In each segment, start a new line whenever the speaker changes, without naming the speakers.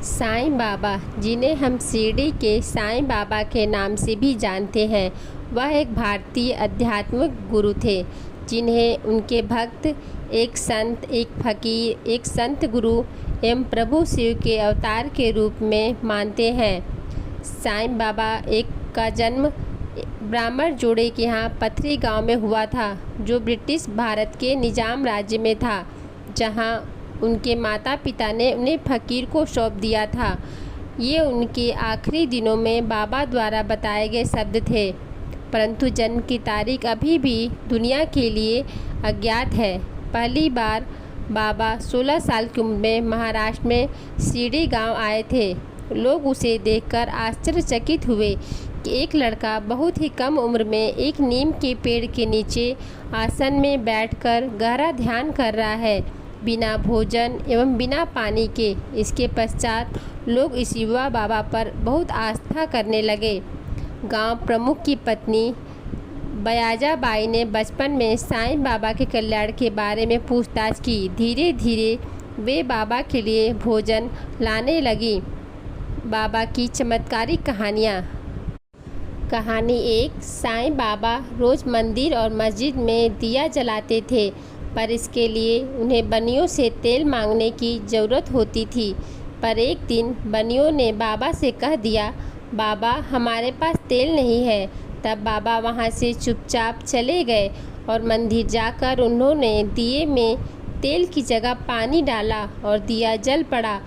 साईं बाबा, जिन्हें हम शिरडी के साईं बाबा के नाम से भी जानते हैं, वह एक भारतीय आध्यात्मिक गुरु थे जिन्हें उनके भक्त एक संत, एक फकीर, एक संत गुरु एवं प्रभु शिव के अवतार के रूप में मानते हैं। साईं बाबा का जन्म ब्राह्मण जोड़े के यहाँ पथरी गांव में हुआ था, जो ब्रिटिश भारत के निजाम राज्य में था, जहां उनके माता पिता ने उन्हें फ़कीर को सौंप दिया था। ये उनके आखिरी दिनों में बाबा द्वारा बताए गए शब्द थे, परंतु जन्म की तारीख अभी भी दुनिया के लिए अज्ञात है। पहली बार बाबा 16 साल की उम्र में महाराष्ट्र में शिरडी गांव आए थे। लोग उसे देखकर आश्चर्यचकित हुए कि एक लड़का बहुत ही कम उम्र में एक नीम के पेड़ के नीचे आसन में बैठकर गहरा ध्यान कर रहा है, बिना भोजन एवं बिना पानी के। इसके पश्चात लोग इस युवा बाबा पर बहुत आस्था करने लगे। गांव प्रमुख की पत्नी बयाजा बाई ने बचपन में साईं बाबा के कल्याण के बारे में पूछताछ की। धीरे धीरे वे बाबा के लिए भोजन लाने लगी। बाबा की चमत्कारिक कहानियाँ। कहानी 1। साईं बाबा रोज़ मंदिर और मस्जिद में दिया जलाते थे, पर इसके लिए उन्हें बनियों से तेल मांगने की ज़रूरत होती थी। पर एक दिन बनियों ने बाबा से कह दिया, बाबा हमारे पास तेल नहीं है। तब बाबा वहाँ से चुपचाप चले गए और मंदिर जाकर उन्होंने दिए में तेल की जगह पानी डाला और दिया जल पड़ा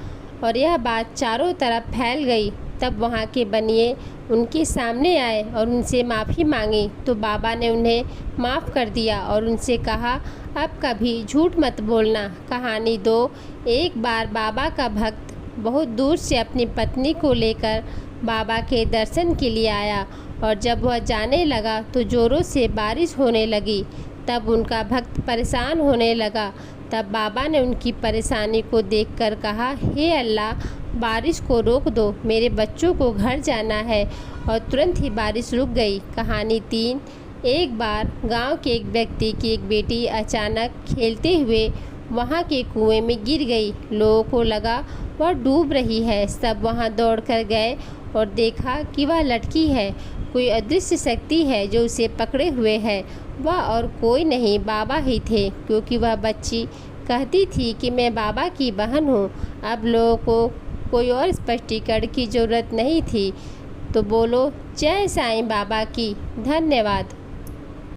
और यह बात चारों तरफ फैल गई। तब वहाँ के बनिए उनके सामने आए और उनसे माफ़ी मांगी, तो बाबा ने उन्हें माफ़ कर दिया और उनसे कहा, अब कभी झूठ मत बोलना। कहानी 2। एक बार बाबा का भक्त बहुत दूर से अपनी पत्नी को लेकर बाबा के दर्शन के लिए आया और जब वह जाने लगा तो ज़ोरों से बारिश होने लगी। तब उनका भक्त परेशान होने लगा। तब बाबा ने उनकी परेशानी को देखकर कहा, हे अल्लाह, बारिश को रोक दो, मेरे बच्चों को घर जाना है। और तुरंत ही बारिश रुक गई। कहानी 3। एक बार गांव के एक व्यक्ति की एक बेटी अचानक खेलते हुए वहां के कुएं में गिर गई। लोगों को लगा वह डूब रही है। सब वहां दौड़कर गए और देखा कि वह लटकी है। कोई अदृश्य शक्ति है जो उसे पकड़े हुए है। वह और कोई नहीं, बाबा ही थे, क्योंकि वह बच्ची कहती थी कि मैं बाबा की बहन हूँ। अब लोगों को कोई और स्पष्टीकरण की ज़रूरत नहीं थी। तो बोलो जय साईं बाबा की। धन्यवाद।